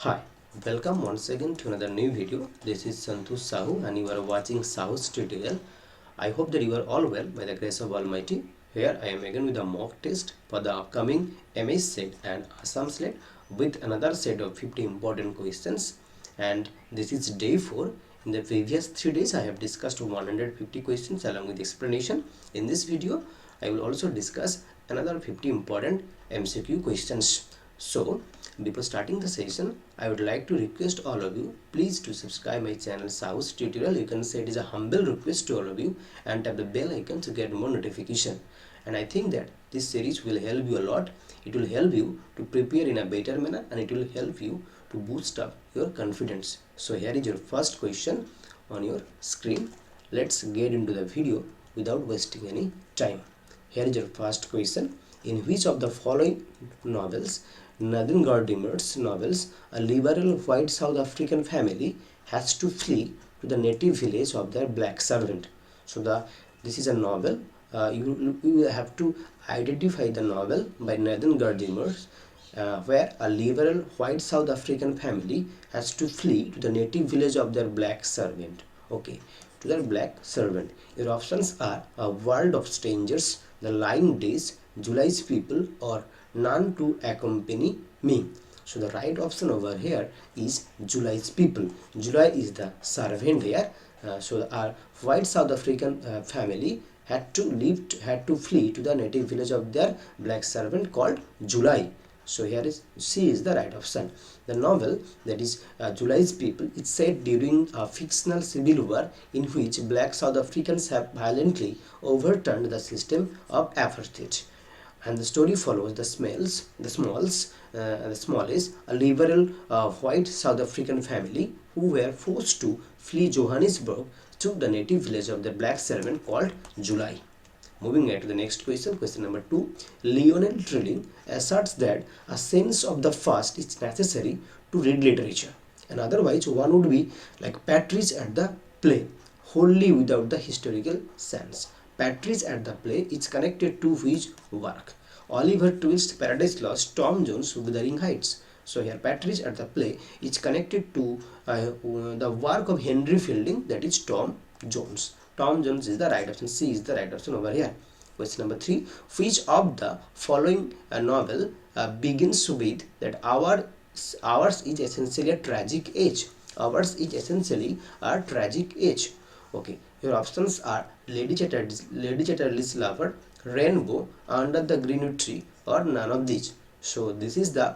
Hi, welcome once again to another new video. This is SAHOO and you are watching SAHOO's tutorial. I hope that you are all well by the grace of Almighty. Here I am again with a mock test for the upcoming MHSET and ASSAM Slet with another set of 50 important questions, and this is day 4. In the previous 3 days I have discussed 150 questions along with explanation. In this video I will also discuss another 50 important MCQ questions. So before starting the session, I would like to request all of you, please to subscribe my channel SAHOO's tutorial. You can say it is a humble request to all of you, and tap the bell icon to get more notification. And I think that this series will help you a lot. It will help you to prepare in a better manner, and it will help you to boost up your confidence. So here is your first question on your screen. Let's get into the video without wasting any time. Here is your first question. In which of the following novels, Nathan Gordimer's novels, a liberal white South African family has to flee to the native village of their black servant? So this is a novel. You have to identify the novel by Nathan Gordimer, where a liberal white South African family has to flee to the native village of their black servant. Okay, to their black servant. Your options are A World of Strangers, The Lying Days, July's People, or None to Accompany Me. So the right option over here is July's People. July is the servant here. So our white South African family had to flee to the native village of their black servant called July. So here is C is the right option. The novel, that is July's People, is set during a fictional civil war in which black South Africans have violently overturned the system of apartheid. And the story follows the Smalls, a liberal white South African family who were forced to flee Johannesburg to the native village of the black servant called July. Moving on to the next question, question number 2. Lionel Trilling asserts that a sense of the past is necessary to read literature, and otherwise one would be like Partridge at the play, wholly without the historical sense. Partridge at the play is connected to which work? Oliver Twist's Paradise Lost, Tom Jones' Wuthering Heights. So here Partridge at the play is connected to the work of Henry Fielding, that is Tom Jones. Tom Jones is the right option. C is the right option over here. Question number 3. Which of the following novel begins with that ours is essentially a tragic age? Ours is essentially a tragic age. Okay, your options are Lady Chatterley's Lover, Rainbow, Under the Greenwood Tree, or none of these. So this is the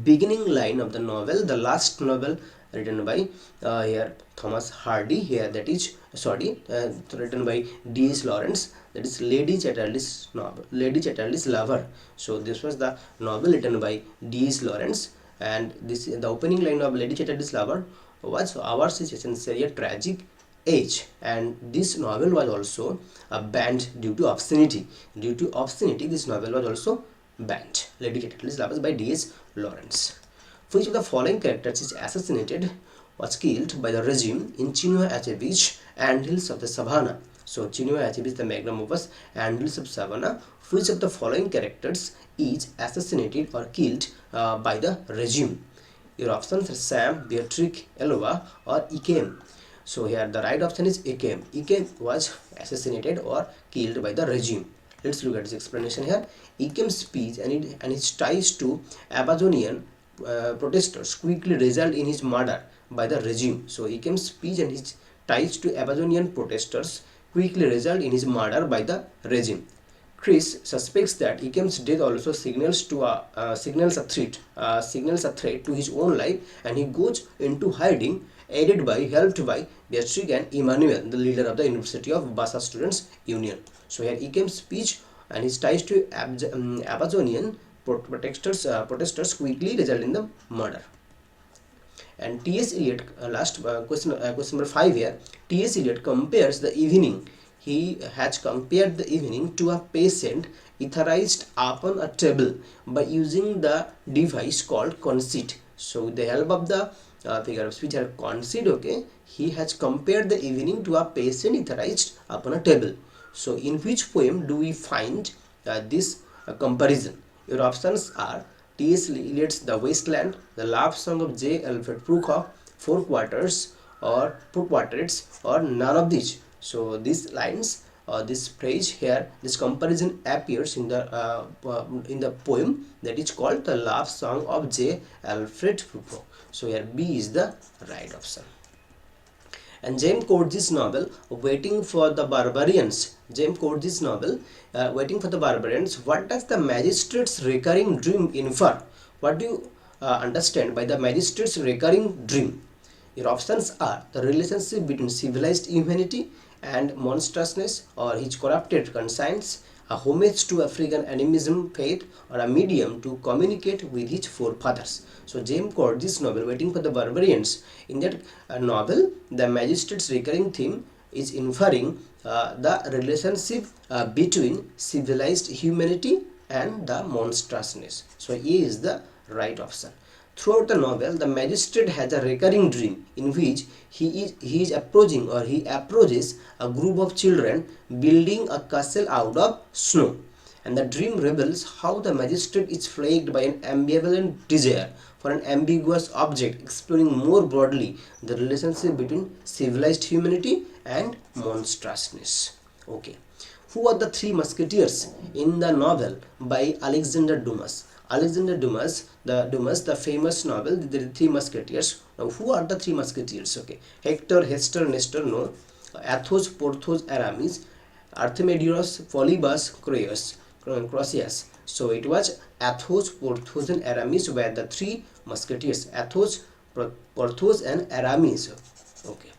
beginning line of the novel, the last novel written by here Thomas Hardy, here that is written by D.S. Lawrence, that is Lady Chatterley's novel, Lady Chatterley's Lover. So this was the novel written by D.S. Lawrence, and this the opening line of Lady Chatterley's Lover was ours is essentially a tragic age, and this novel was also banned due to obscenity. Due to obscenity, this novel was also banned. Lady Chatterley's Lover by D.S. Lawrence. Which of the following characters is assassinated, was killed by the regime in Chinua Achebe's Ant-Hills of the Savannah? So Chinua Achebe, the magnum opus Ant-Hills of Savannah. Which of the following characters is assassinated or killed by the regime? Your options are Sam, Beatrix, Eloa, or Ikem. So here the right option is Ikem. Ikem was assassinated or killed by the regime. Let's look at his explanation here. Ikem's speech and his ties to Amazonian protesters quickly result in his murder by the regime. So Ikem's speech and his ties to Amazonian protesters quickly result in his murder by the regime. Chris suspects that Ikem's death also signals a threat to his own life, and he goes into hiding, helped by Beatrix and Emmanuel, the leader of the University of Bassa Students' Union. So here Ikem's speech and his ties to Amazonian protesters quickly result in the murder. And T.S. Eliot, question number 5 here. T.S. Eliot compares the evening. He has compared the evening to a patient etherized upon a table by using the device called conceit. So with the help of the figure of speech conceit, okay, he has compared the evening to a patient etherized upon a table. So in which poem do we find this comparison? Your options are T.S. Eliot's The Wasteland, The Love Song of J. Alfred Prukhoff, Four Quarters or Four Quartets, or none of these. So these lines, this phrase here, this comparison appears in the poem that is called The Love Song of J. Alfred Prukhoff. So here B is the right option. And James Cordy's novel Waiting for the Barbarians. James Cordy's novel Waiting for the Barbarians. What does the magistrate's recurring dream infer? What do you understand by the magistrate's recurring dream? Your options are the relationship between civilized humanity and monstrousness, or his corrupted conscience, a homage to African animism faith, or a medium to communicate with his forefathers. So James Cordy's novel Waiting for the Barbarians, in that novel the magistrate's recurring theme is inferring the relationship between civilized humanity and the monstrousness. So A is the right option. Throughout the novel, the magistrate has a recurring dream in which he approaches a group of children building a castle out of snow, and the dream reveals how the magistrate is plagued by an ambivalent desire for an ambiguous object, exploring more broadly the relationship between civilized humanity and monstrousness. Okay, who are the three musketeers in the novel by Alexander Dumas? Alexander Dumas, the famous novel, The Three Musketeers. Now, who are the three musketeers? Okay, Hector, Hester, Nestor, no. Athos, Porthos, Aramis, Archimedes, Polybus, Croesus. So it was Athos, Porthos, and Aramis were the three musketeers. Athos, Porthos, and Aramis. Okay.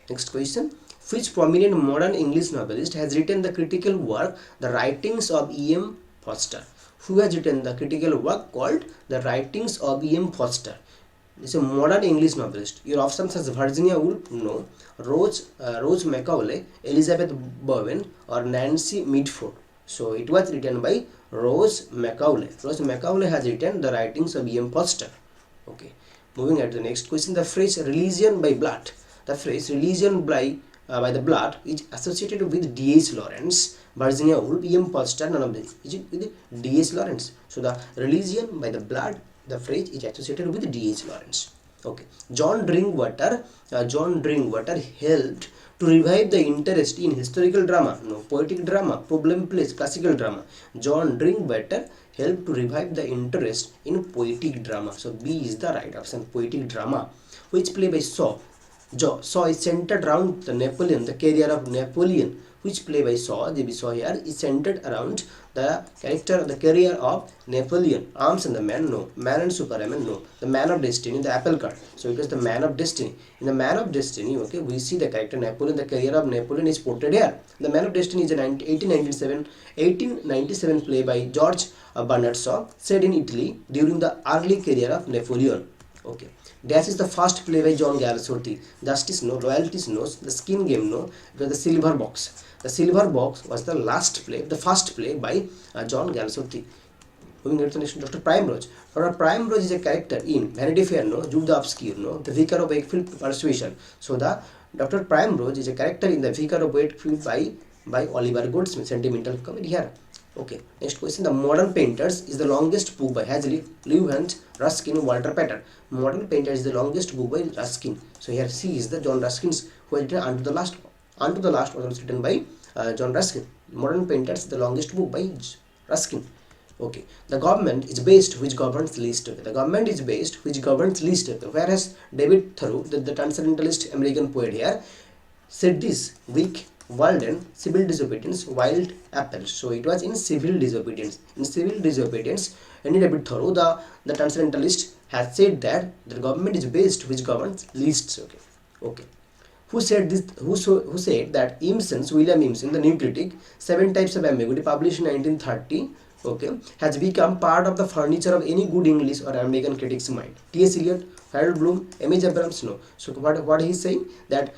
Next question. Which prominent modern English novelist has written the critical work The Writings of E.M. Forster? Who has written the critical work called The Writings of E.M. Forster? This is a modern English novelist. Your options are Virginia Woolf, no. Rose Macaulay, Elizabeth Bowen, or Nancy Mitford. So it was written by Rose Macaulay. Rose Macaulay has written The Writings of E.M. Forster. Okay. Moving on to the next question. The phrase religion by blood. The phrase religion by the blood is associated with D.H. Lawrence, Virginia Woolf, E.M. Forster, none of them. Is it with D.H. Lawrence? So the religion by the blood, the phrase is associated with D.H. Lawrence. Okay. John Drinkwater helped to revive the interest in historical drama, no, poetic drama, problem plays, classical drama. John Drinkwater helped to revive the interest in poetic drama. So B is the right option, poetic drama. Which play by Shaw? Shaw is centered around the Napoleon, the career of Napoleon. Which play by Shaw, the Shaw here, is centered around the character, the career of Napoleon. Arms and the Man, no. Man and Superman, no. The Man of Destiny, the Apple Cart. So it was the Man of Destiny. In the Man of Destiny, okay, we see the character Napoleon, the career of Napoleon is portrayed here. The Man of Destiny is an 1897 play by George Bernard Shaw, set in Italy during the early career of Napoleon. Okay. Dash is the first play by John Galsworthy. Justice, no. Loyalty, no. The Skin Game, no. It was the Silver Box. The Silver Box was the first play by John Galsworthy. Moving on to the next, Dr. Primrose. Dr. Primrose is a character in Vanity Fair, no. Jude the Obscure, no. The Vicar of Wakefield Persuasion. So the Dr. Primrose is a character in the Vicar of Wakefield by Oliver Goldsmith. Sentimental comedy here. Okay, next question. The Modern Painters is the longest book by Hazlitt, Lewis, Ruskin, Walter Pater. Modern Painters is the longest book by Ruskin. So here C is the John Ruskin's, who has written Unto the Last was also written by John Ruskin. Modern Painters is the longest book by Ruskin. Okay, the government is based which governs least. Okay. The government is based which governs least. Okay. Whereas David Thoreau, the transcendentalist American poet here, said this: weak, Walden, civil disobedience, wild apples. So it was in civil disobedience. In civil disobedience, Henry David Thoreau, the transcendentalist, has said that the government is based which governs least. Okay. Okay. Who said this? Who said that William Emerson, the New Critic, 7 Types of Ambiguity, published in 1930, okay, has become part of the furniture of any good English or American critic's mind? T.S. Eliot, Harold Bloom, M.H. Abrams, no. So what he is saying that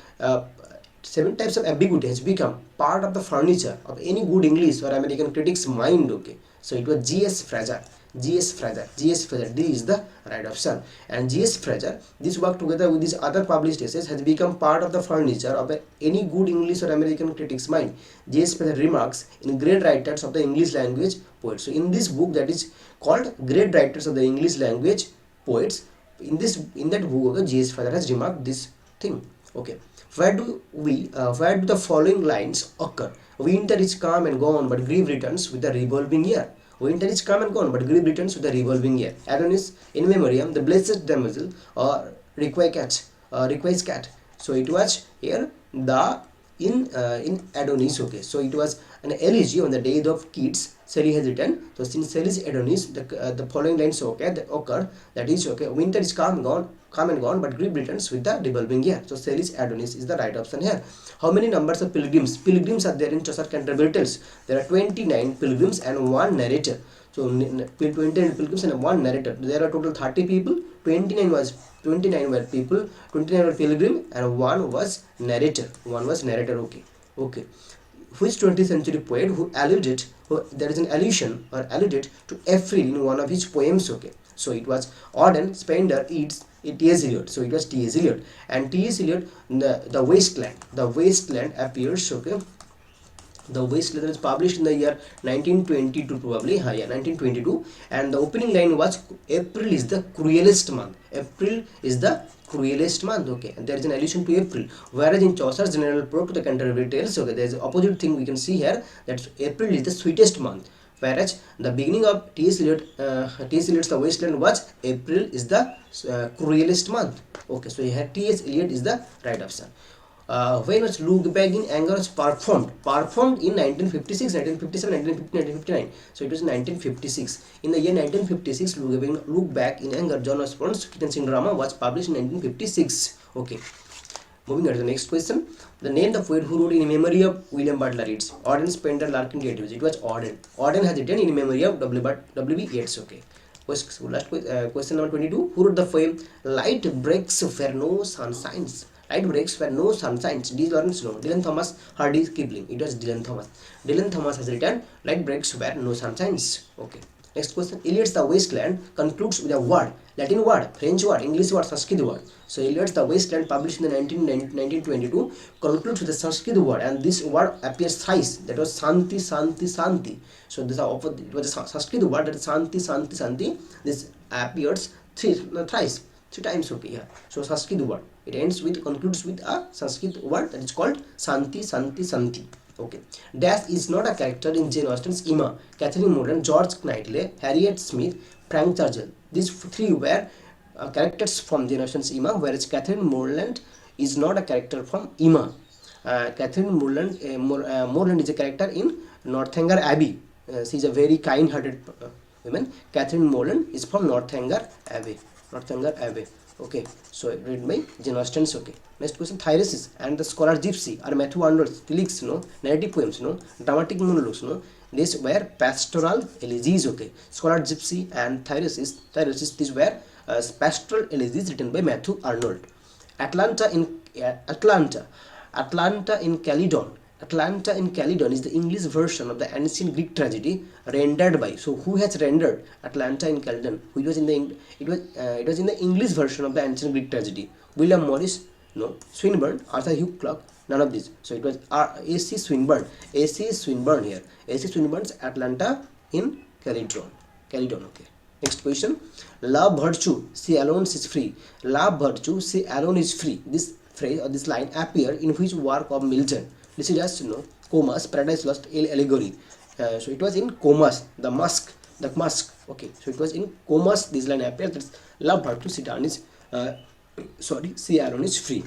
7 Types of Ambiguity has become part of the furniture of any good English or American critic's mind. Okay, so it was G.S. Fraser. G.S. Fraser. G.S. Fraser. D is the right option. And G.S. Fraser, this work together with his other published essays has become part of the furniture of any good English or American critic's mind. G.S. Fraser remarks in Great Writers of the English Language Poets. So in this book that is called Great Writers of the English Language Poets, in that book, okay, G.S. Fraser has remarked this thing. Okay, where do the following lines occur? Winter is come and gone, but grief returns with the revolving year. Winter is come and gone, but grief returns with the revolving year. Adonis in memoriam, the blessed damsel, or requires cat. So it was here the in Adonis. Okay, so it was an elegy on the death of Keats. Shelley has written. So since Shelley's Adonis, the following lines occur. That is okay. Winter is come and gone, but grief returns with the revolving year. So Shelley's Adonis is the right option here. How many numbers of pilgrims? Pilgrims are there in Chaucer Canterbury Tales. There are 29 pilgrims and one narrator. So 29 pilgrims and one narrator. There are total 30 people. 29 were people. 29 were pilgrim and one was narrator. Okay. Okay. Which 20th century poet there is an allusion or alluded to April in one of his poems. Okay, so it was Auden, Spender, T.S. Eliot. So it was T.S. Eliot, and T.S. Eliot, the Wasteland appears. Okay, the Wasteland is published in the year 1922 probably. Yeah, 1922, and the opening line was April is the cruelest month. April is the cruelest month. Okay, and there is an allusion to April, whereas in Chaucer's General Prose to the Canterbury Tales, okay, there is the opposite thing we can see here, that April is the sweetest month, whereas the beginning of T.S. Eliot's The Wasteland was April is the cruelest month. Okay, so here T.S. Eliot is the right option. When was Look Back in Anger was performed in 1956, 1957, 1950, 1959. So it was in 1956. In the year 1956, Look Back in Anger, John Osborne's Kitchen drama was published in 1956. Okay. Moving on to the next question. The name of the poet who wrote in memory of William Butler Yeats. Auden, Spender, Larkin, Yeats. It was Auden. Auden has written in memory of W.B. Yeats. Okay. Last question number 22. Who wrote the poem Light Breaks Where No Sun Shines? Light breaks where no sun shines. D. Lawrence, no. Dylan Thomas, Hardy Kipling. It was Dylan Thomas. Dylan Thomas has written Light breaks where no sun shines. Okay. Next question. Eliot's The Wasteland concludes with a word. Latin word, French word, English word, Sanskrit word. So Eliot's The Wasteland, published in the 1922, concludes with the Sanskrit word, and this word appears thrice. That was Santi, Santi, Santi. So this it was a Sanskrit word, that is Santi, Santi, Santi. This appears thrice. 3 times. Okay, yeah. So Sanskrit word. It concludes with a Sanskrit word that is called Santi, Santi, Santi. Okay. Dash is not a character in Jane Austen's Emma. Catherine Morland, George Knightley, Harriet Smith, Frank Churchill. These 3 were characters from Jane Austen's Emma, whereas Catherine Morland is not a character from Emma. Catherine Morland is a character in Northanger Abbey. She is a very kind-hearted woman. Catherine Morland is from Northanger Abbey. Okay, so read by Jane Austen's. Okay. Next question. Thyrsis and the Scholar Gypsy are Matthew Arnold's lyrics, narrative poems, dramatic monologues, These were pastoral elegies. Okay. Scholar Gypsy and Thyrsis, these were pastoral elegies written by Matthew Arnold. Atlanta in Caledon. Atlanta in Caledon is the English version of the ancient Greek tragedy rendered by. So who has rendered Atlanta in Caledon? It was in the English version of the ancient Greek tragedy. William Morris, no. Swinburne, Arthur Hugh Clarke, none of these. So it was A.C. Swinburne. A.C. Swinburne here. A.C. Swinburne's Atlanta in Caledon. Okay. Next question. Love virtue, she alone is free. Love virtue, she alone is free. This phrase or this line appear in which work of Milton? This is just Comus, Paradise Lost, Allegory. So it was in Comus, the mask. Okay, so it was in Comus. This line appears. That's love virtue, she alone is free.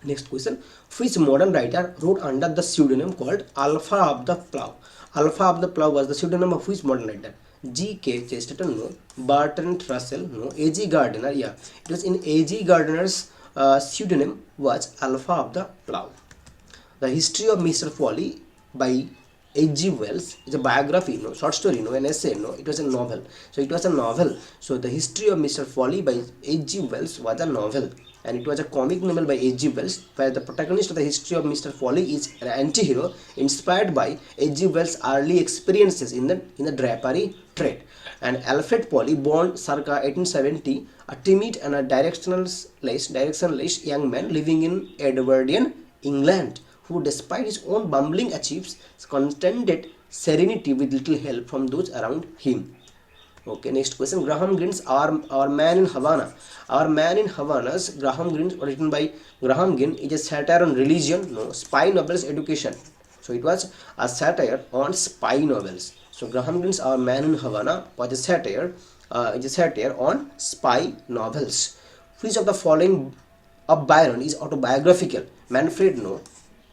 Next question. Which modern writer wrote under the pseudonym called Alpha of the Plough? Alpha of the Plough was the pseudonym of which modern writer? G.K. Chesterton, no. Bertrand Russell, no. A.G. Gardner, yeah. It was in A.G. Gardner's pseudonym was Alpha of the Plough. The History of Mr. Folly by H.G. Wells is a biography, short story, an essay, it was a novel. So it was a novel. So the history of Mr. Foley by H.G. Wells was a novel, and it was a comic novel by H.G. Wells, where the protagonist of the history of Mr. Foley is an anti-hero inspired by H.G. Wells' early experiences in the drapery trade. And Alfred Foley, born circa 1870, a timid and a directionless young man living in Edwardian England, who despite his own bumbling achieves contended serenity with little help from those around him. Okay, next question. Graham Greene's Our Man in Havana. Our Man in Havana's Graham Greene, written by Graham Greene, is a satire on religion, spy novels, education. So it was a satire on spy novels. So Graham Greene's Our Man in Havana was a satire, on spy novels. Which of the following of Byron is autobiographical? Manfred, no.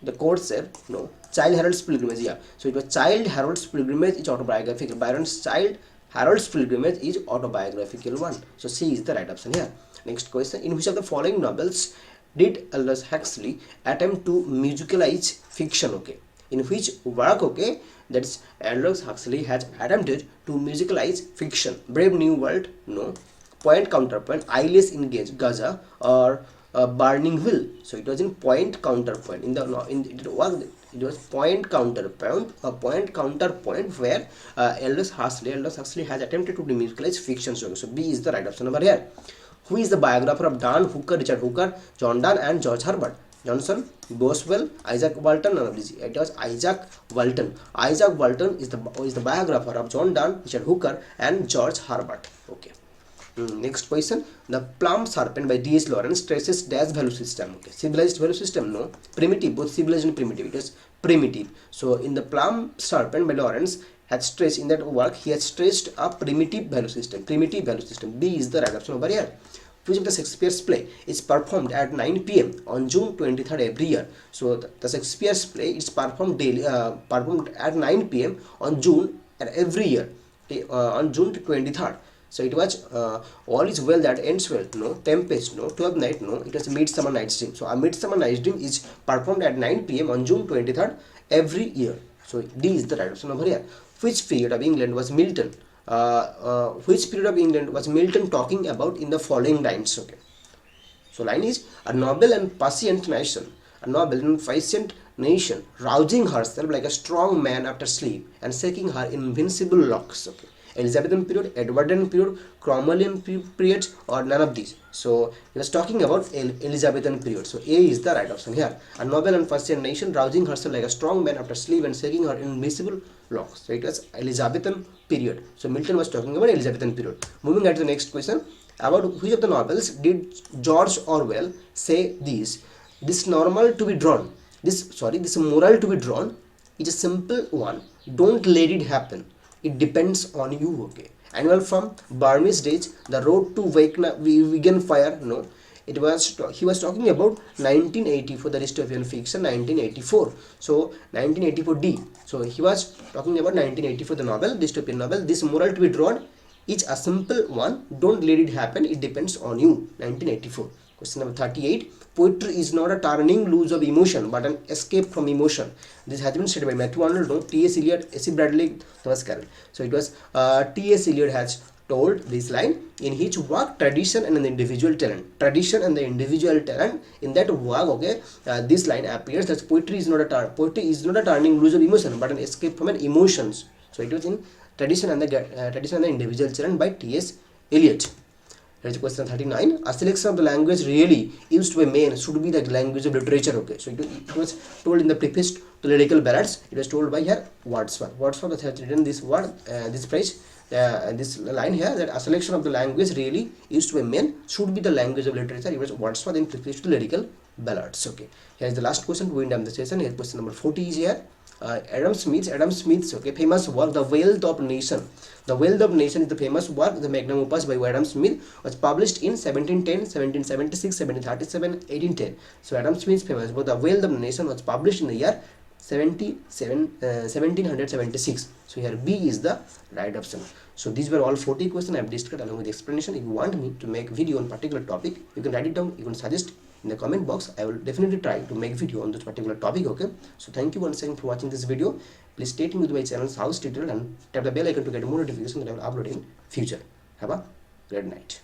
The court said no. Child Harold's Pilgrimage, yeah. So it was Child Harold's Pilgrimage is autobiographical. Byron's Child Harold's Pilgrimage is autobiographical one. So C is the right option here. Next question. In which of the following novels did Aldous Huxley attempt to musicalize fiction? Okay. In which work, okay, that's Aldous Huxley has attempted to musicalize fiction? Brave New World, no. Point Counterpoint, Eyeless in Gaza, or Burning Will. So it was in Point Counterpoint. It was Point Counterpoint, where Aldous Huxley has attempted to musicalize fiction. So B is the right option over here. Who is the biographer of Dan Hooker, Richard Hooker, John Donne, and George Herbert? Johnson, Boswell, Isaac Walton, none of these. It was Isaac Walton. Isaac Walton is the biographer of John Donne, Richard Hooker, and George Herbert. Okay. Next question. The Plum Serpent by D.S. Lawrence traces dash value system. Okay. Civilized value system, no. Primitive, both civilized and primitive. It is primitive. So in the Plum Serpent by Lawrence has traced, in that work he has traced a primitive value system. B is the right option over here. Which of the Shakespeare's play is performed at 9 p.m. on June 23rd every year? So the Shakespeare's play is performed at 9 p.m. on June and every year, on June 23rd. So it was All Is Well That Ends Well, no. Tempest, no. 12th Night, no. It was Midsummer Night's Dream. So A Midsummer Night's Dream is performed at 9 p.m. on June 23rd every year. So D is the right option over here. Which period of England was Milton? Talking about in the following lines? Okay. So line is, a noble and patient nation, rousing herself like a strong man after sleep and shaking her invincible locks. Okay. Elizabethan period, Edwardian period, Cromwellian period, or none of these. So he was talking about Elizabethan period. So A is the right option here. A noble and patient nation, rousing herself like a strong man after sleep and shaking her invincible locks. So it was Elizabethan period. So Milton was talking about Elizabethan period. Moving on to the next question. About which of the novels did George Orwell say this moral to be drawn is a simple one. Don't let it happen. It depends on you. Okay. Annual from Burmese Days, The Road to Vegan Fire. No. He was talking about 1984, the dystopian fiction 1984. So 1984 D. So he was talking about 1984, the novel, dystopian novel. This moral to be drawn is a simple one. Don't let it happen. It depends on you. 1984. Question number 38. Poetry is not a turning loose of emotion, but an escape from emotion. This has been said by Matthew Arnold, no, T.S. Eliot, A.C. Bradley, Thomas Carroll. So it was T.S. Eliot has told this line in his work, Tradition and the Individual Talent. In that work, okay, this line appears that poetry is not a turning loose of emotion, but an escape from an emotions. So it was in Tradition and the Individual Talent by T.S. Eliot. Here's question 39. A selection of the language really used by men should be the language of literature. Okay, so it was told in the preface to Lyrical Ballads. It was told by here Wordsworth. Wordsworth has written this word, this phrase, this line here, that a selection of the language really used by men should be the language of literature. It was Wordsworth in preface to Lyrical Ballads. Okay, here is the last question to wind up the session. Here question number 40 is here. Adam Smith's okay, famous work, The Wealth of Nation. The Wealth of Nation is the famous work, the magnum opus by Adam Smith, was published in 1710, 1776, 1737, 1810. So Adam Smith's famous book, The Wealth of Nation, was published in the year 1776. So here B is the right option. So these were all 40 questions I have discussed along with the explanation. If you want me to make video on particular topic, you can write it down, you can suggest in the comment box. I will definitely try to make video on this particular topic. Okay, so thank you once again for watching this video. Please stay tuned with my channel SAHOO Tutorial and tap the bell icon to get more notifications that I will upload in future. Have a great night.